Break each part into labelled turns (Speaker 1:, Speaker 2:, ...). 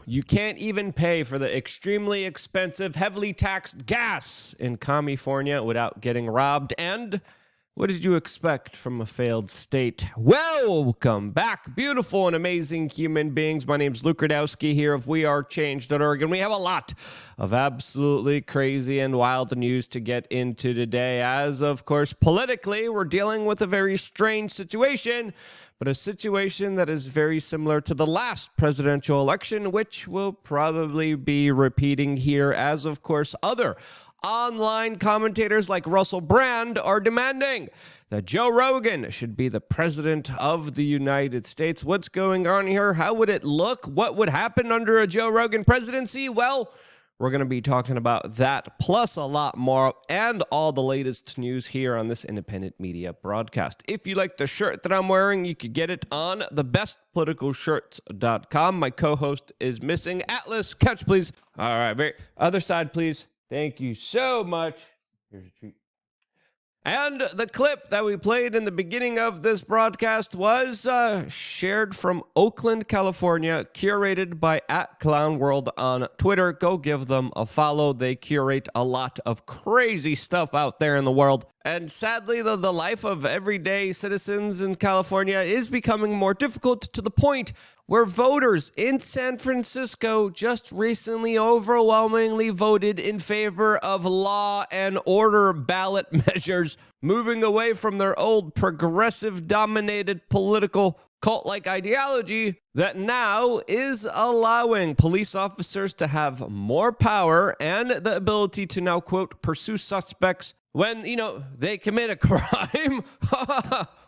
Speaker 1: You can't even pay for the extremely expensive, heavily taxed gas in California without getting robbed. And what did you expect from a failed state? Welcome back, beautiful and amazing human beings. My name's Luke Radowski here of wearechange.org, and we have a lot of absolutely crazy and wild news to get into today. As, of course, politically, we're dealing with a very strange situation, but a situation that is very similar to the last presidential election, which will probably be repeating here as, of course, other online commentators like Russell Brand are demanding that Joe Rogan should be the president of the United States. What's going on here? How would it look? What would happen under a Joe Rogan presidency? Well, we're going to be talking about that, plus a lot more, and all the latest news here on this independent media broadcast. If you like the shirt that I'm wearing, you could get it on thebestpoliticalshirts.com. My co-host is missing. Atlas, catch, please. All right, other side, please. Thank you so much. Here's a treat. And the clip that we played in the beginning of this broadcast was shared from Oakland, California, curated by @ClownWorld on Twitter. Go give them a follow. They curate a lot of crazy stuff out there in the world. And sadly, the life of everyday citizens in California is becoming more difficult to the point where voters in San Francisco just recently overwhelmingly voted in favor of law and order ballot measures, moving away from their old progressive-dominated political cult-like ideology that now is allowing police officers to have more power and the ability to now, quote, pursue suspects when, they commit a crime.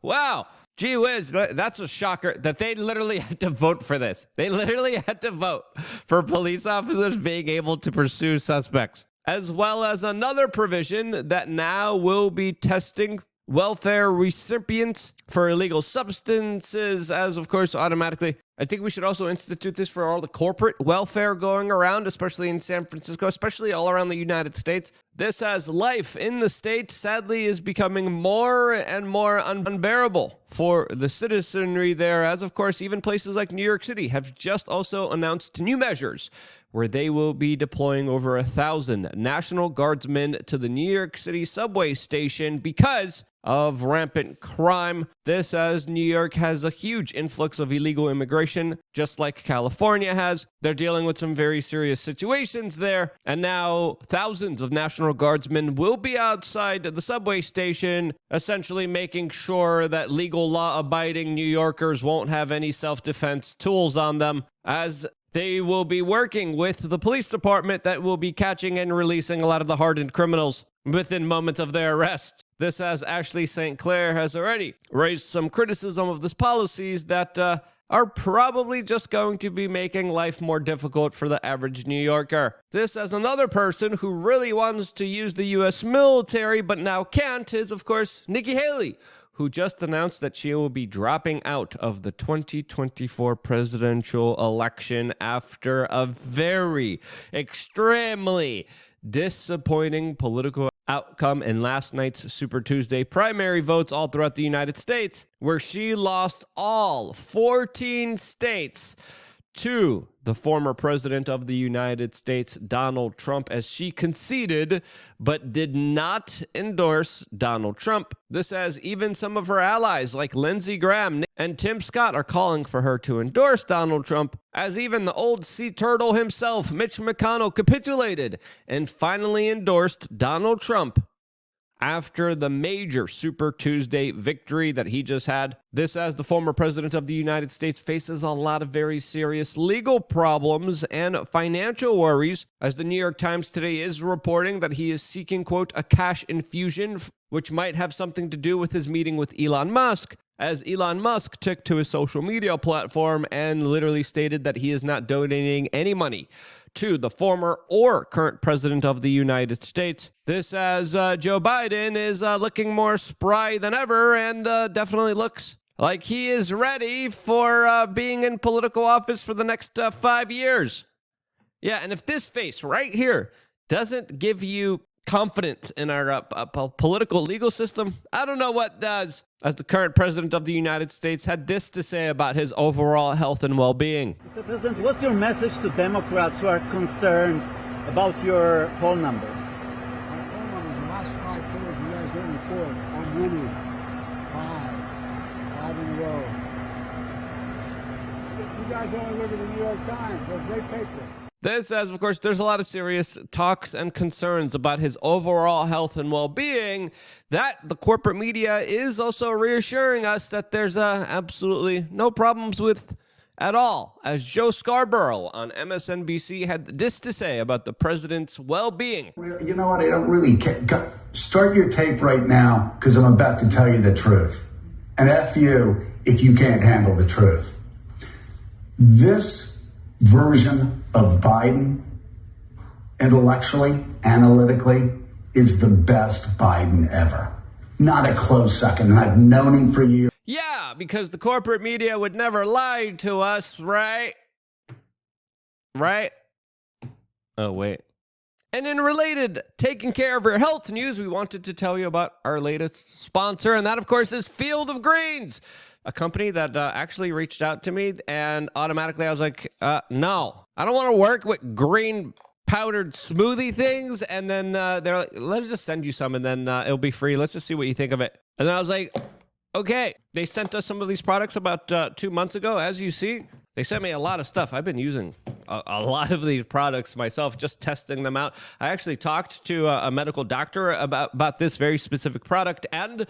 Speaker 1: Wow. Gee whiz, that's a shocker that they literally had to vote for this. They literally had to vote for police officers being able to pursue suspects, as well as another provision that now will be testing welfare recipients for illegal substances, as of course automatically. I think we should also institute this for all the corporate welfare going around, especially in San Francisco, especially all around the United States. This, as life in the state sadly is becoming more and more unbearable for the citizenry there, as of course even places like New York City have just also announced new measures where they will be deploying over 1,000 National Guardsmen to the New York City subway station because of rampant crime. This, as New York has a huge influx of illegal immigration, just like California has. They're dealing with some very serious situations there, and now thousands of National Guardsmen will be outside the subway station, essentially making sure that legal law-abiding New Yorkers won't have any self-defense tools on them, as they will be working with the police department that will be catching and releasing a lot of the hardened criminals within moments of their arrest. This, as Ashley St. Clair has already raised some criticism of this policies that are probably just going to be making life more difficult for the average New Yorker. This, as another person who really wants to use the U.S. military but now can't, is of course Nikki Haley, who just announced that she will be dropping out of the 2024 presidential election after a very extremely disappointing political outcome in last night's Super Tuesday primary votes all throughout the United States, where she lost all 14 states to the former president of the United States, Donald Trump, as she conceded but did not endorse Donald Trump. This, as even some of her allies like Lindsey Graham and Tim Scott are calling for her to endorse Donald Trump, as even the old sea turtle himself, Mitch McConnell, capitulated and finally endorsed Donald Trump after the major Super Tuesday victory that he just had. This, as the former president of the United States faces a lot of very serious legal problems and financial worries, as the New York Times today is reporting that he is seeking, quote, a cash infusion, which might have something to do with his meeting with Elon Musk, as Elon Musk took to his social media platform and literally stated that he is not donating any money to the former or current president of the United States. This, as Joe Biden is looking more spry than ever and definitely looks like he is ready for being in political office for the next 5 years. Yeah, and if this face right here doesn't give you confident in our political legal system? I don't know what does. As the current president of the United States had this to say about his overall health and well-being.
Speaker 2: Mr. President, what's your message to Democrats who are concerned about your poll numbers?
Speaker 3: My poll numbers, the last 5 polls you guys didn't report, I'm winning. 5 in a row. You guys only live in the New York Times, a great paper.
Speaker 1: This says, of course, there's a lot of serious talks and concerns about his overall health and well-being, that the corporate media is also reassuring us that there's absolutely no problems with at all, as Joe Scarborough on MSNBC had this to say about the president's well-being.
Speaker 4: You know what? I don't really care. Start your tape right now, because I'm about to tell you the truth. And F you if you can't handle the truth. This version of Biden, intellectually, analytically, is the best Biden ever. Not a close second. And I've known him for years.
Speaker 1: Yeah, because the corporate media would never lie to us, right? Right? Oh, wait. And in related taking care of your health news, we wanted to tell you about our latest sponsor, and that, of course, is Field of Greens, a company that actually reached out to me, and automatically I was like, no, I don't want to work with green powdered smoothie things. And then they're like, let's just send you some, and then it'll be free. Let's just see what you think of it. And then I was like, okay. They sent us some of these products about 2 months ago. As you see, they sent me a lot of stuff. I've been using a lot of these products myself, just testing them out. I actually talked to a medical doctor about this very specific product, and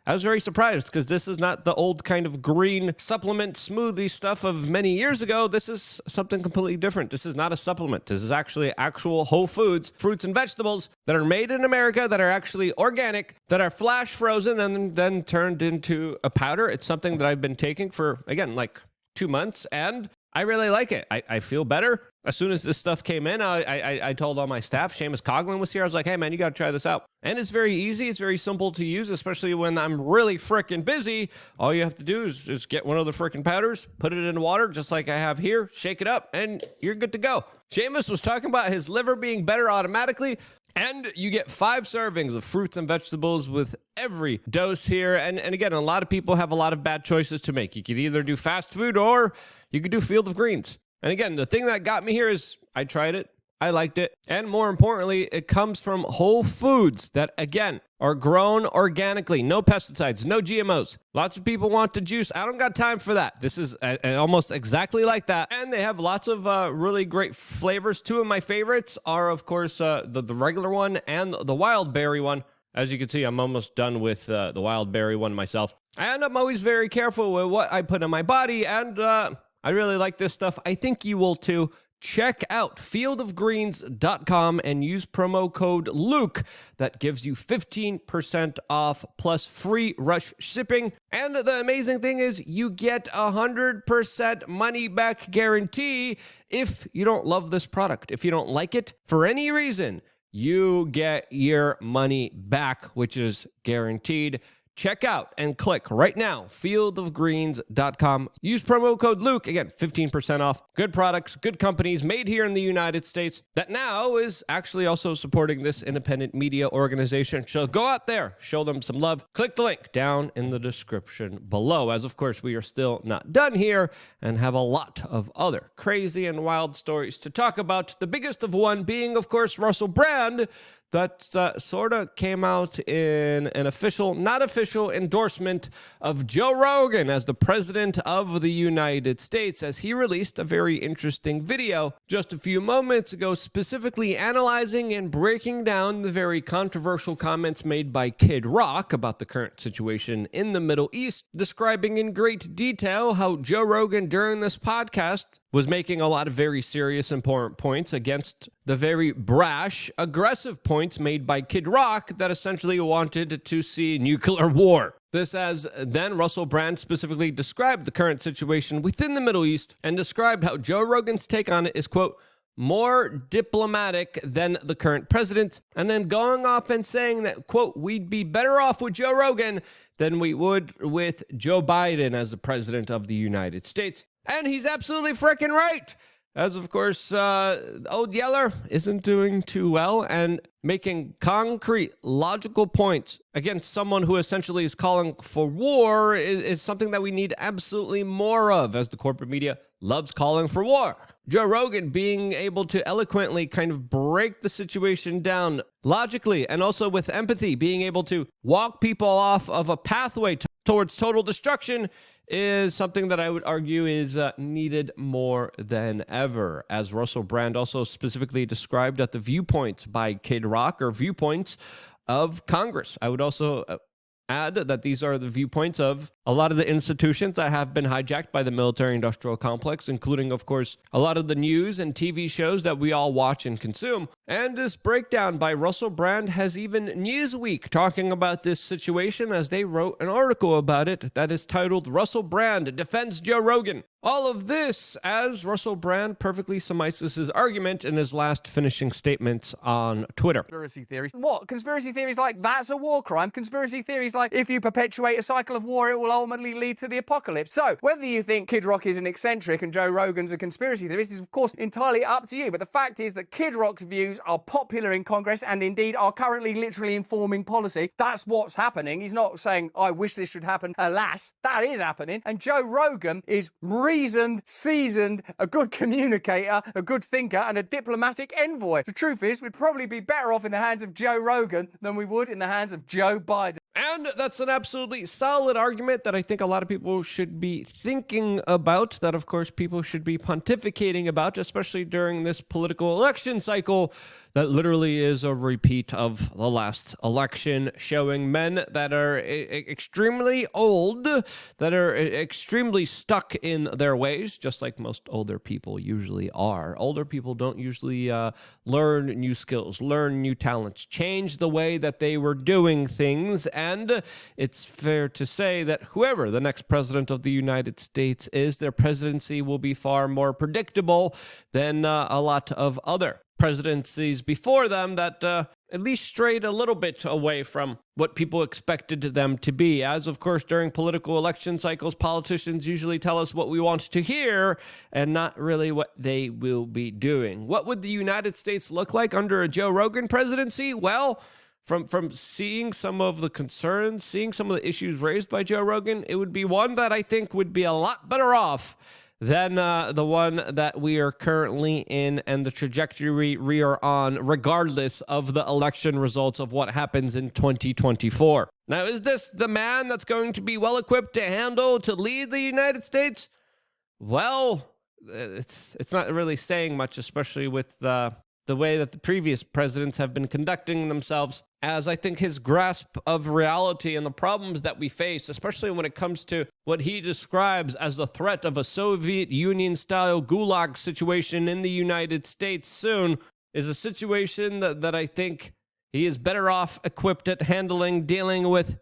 Speaker 1: I was very surprised because this is not the old kind of green supplement smoothie stuff of many years ago. This is something completely different. This is not a supplement. This is actually actual whole foods, fruits and vegetables that are made in America, that are actually organic, that are flash frozen and then turned into a powder. It's something that I've been taking for, again, like 2 months, and I really like it. I feel better. As soon as this stuff came in, I told all my staff. Seamus Coughlin was here. I was like, hey, man, you got to try this out. And it's very easy. It's very simple to use, especially when I'm really freaking busy. All you have to do is just get one of the freaking powders, put it in water, just like I have here, shake it up, and you're good to go. Seamus was talking about his liver being better automatically, and you get 5 servings of fruits and vegetables with every dose here. And again, a lot of people have a lot of bad choices to make. You could either do fast food or you could do Field of Greens. And again, the thing that got me here is I tried it. I liked it. And more importantly, it comes from whole foods that, again, are grown organically. No pesticides, no GMOs. Lots of people want the juice. I don't got time for that. This is almost exactly like that. And they have lots of really great flavors. 2 of my favorites are, of course, the regular one and the wild berry one. As you can see, I'm almost done with the wild berry one myself. And I'm always very careful with what I put in my body. And I really like this stuff. I think you will too. Check out fieldofgreens.com and use promo code Luke. That gives you 15% off plus free rush shipping. And the amazing thing is you get 100% money back guarantee if you don't love this product. If you don't like it for any reason, you get your money back, which is guaranteed. Check out and click right now, fieldofgreens.com. Use promo code Luke. Again, 15% off. Good products, good companies made here in the United States that now is actually also supporting this independent media organization. So go out there, show them some love. Click the link down in the description below. As of course, we are still not done here and have a lot of other crazy and wild stories to talk about. The biggest of one being, of course, Russell Brand, that sort of came out in an official, not official endorsement of Joe Rogan as the president of the United States, as he released a very interesting video just a few moments ago, specifically analyzing and breaking down the very controversial comments made by Kid Rock about the current situation in the Middle East, describing in great detail how Joe Rogan during this podcast was making a lot of very serious, important points against the very brash, aggressive points made by Kid Rock that essentially wanted to see nuclear war. This as then Russell Brand specifically described the current situation within the Middle East and described how Joe Rogan's take on it is, quote, more diplomatic than the current president, and then going off and saying that, quote, we'd be better off with Joe Rogan than we would with Joe Biden as the president of the United States. And he's absolutely freaking right. As of course, old Yeller isn't doing too well and making concrete, logical points against someone who essentially is calling for war is something that we need absolutely more of, as the corporate media loves calling for war. Joe Rogan being able to eloquently kind of break the situation down logically and also with empathy, being able to walk people off of a pathway towards total destruction is something that I would argue is needed more than ever. As Russell Brand also specifically described at the viewpoints by Kid Rock, or viewpoints of Congress. I would also add that these are the viewpoints of a lot of the institutions that have been hijacked by the military-industrial complex, including, of course, a lot of the news and TV shows that we all watch and consume. And this breakdown by Russell Brand has even Newsweek talking about this situation, as they wrote an article about it that is titled "Russell Brand Defends Joe Rogan." All of this as Russell Brand perfectly summarizes his argument in his last finishing statement on Twitter.
Speaker 5: Conspiracy theories. What? Conspiracy theories like that's a war crime? Conspiracy theories like if you perpetuate a cycle of war, it will ultimately lead to the apocalypse. So, whether you think Kid Rock is an eccentric and Joe Rogan's a conspiracy theorist is, of course, entirely up to you. But the fact is that Kid Rock's views are popular in Congress and indeed are currently literally informing policy. That's what's happening. He's not saying, I wish this should happen. Alas, that is happening. And Joe Rogan is reasoned, seasoned, a good communicator, a good thinker, and a diplomatic envoy. The truth is, we'd probably be better off in the hands of Joe Rogan than we would in the hands of Joe Biden.
Speaker 1: And that's an absolutely solid argument that I think a lot of people should be thinking about, that of course people should be pontificating about, especially during this political election cycle that literally is a repeat of the last election, showing men that are extremely old, that are extremely stuck in their ways, just like most older people usually are. Older people don't usually learn new skills, learn new talents, change the way that they were doing things. And it's fair to say that whoever the next president of the United States is, their presidency will be far more predictable than a lot of other presidencies before them that at least strayed a little bit away from what people expected them to be. As, of course, during political election cycles, politicians usually tell us what we want to hear and not really what they will be doing. What would the United States look like under a Joe Rogan presidency? Well, from seeing some of the concerns, seeing some of the issues raised by Joe Rogan, it would be one that I think would be a lot better off than the one that we are currently in and the trajectory we are on, regardless of the election results of what happens in 2024. Now, is this the man that's going to be well equipped to lead the United States? Well, it's not really saying much, especially with the way that the previous presidents have been conducting themselves, as I think his grasp of reality and the problems that we face, especially when it comes to what he describes as the threat of a Soviet Union-style Gulag situation in the United States soon, is a situation that I think he is better off equipped at handling, dealing with,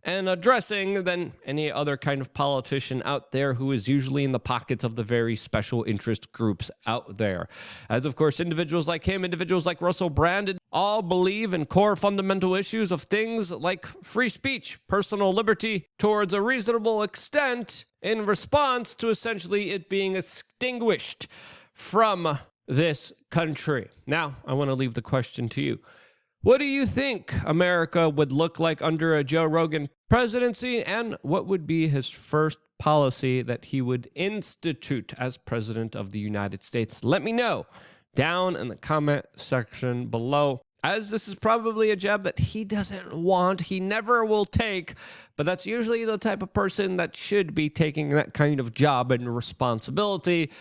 Speaker 1: and addressing than any other kind of politician out there who is usually in the pockets of the very special interest groups out there. As, of course, individuals like him, individuals like Russell Brand, all believe in core fundamental issues of things like free speech, personal liberty, towards a reasonable extent in response to essentially it being extinguished from this country. Now, I want to leave the question to you. What do you think America would look like under a Joe Rogan presidency, and what would be his first policy that he would institute as president of the United States? Let me know down in the comment section below, as this is probably a job that he doesn't want, he never will take, but that's usually the type of person that should be taking that kind of job and responsibility,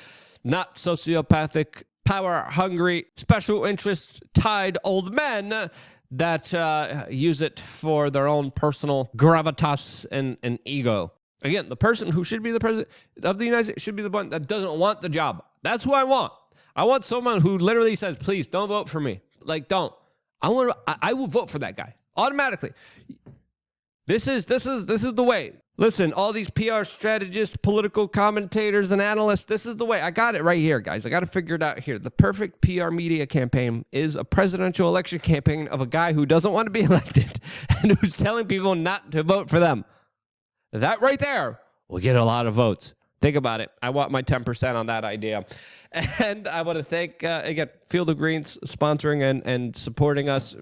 Speaker 1: not sociopathic, power-hungry, special interest-tied old men that use it for their own personal gravitas and ego. Again, the person who should be the president of the United States should be the one that doesn't want the job. That's who I want. I want someone who literally says, please don't vote for me. Like, don't. I will vote for that guy automatically. This is the way. Listen, all these PR strategists, political commentators, and analysts, this is the way. I got it right here, guys. I got to figure it out here. The perfect PR media campaign is a presidential election campaign of a guy who doesn't want to be elected and who's telling people not to vote for them. That right there will get a lot of votes. Think about it. I want my 10% on that idea. And I want to thank, again, Field of Greens sponsoring and supporting us.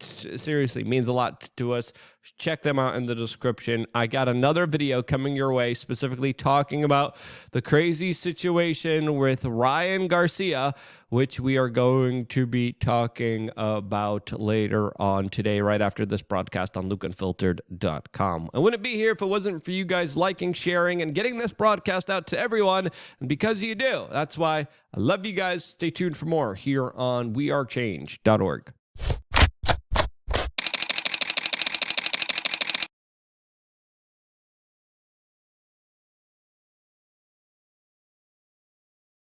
Speaker 1: Seriously, means a lot to us. Check them out in the description. I got another video coming your way, specifically talking about the crazy situation with Ryan Garcia, which we are going to be talking about later on today, right after this broadcast on lukeunfiltered.com. I wouldn't be here if it wasn't for you guys liking, sharing, and getting this broadcast out to everyone. And because you do, that's why I love you guys. Stay tuned for more here on wearechange.org.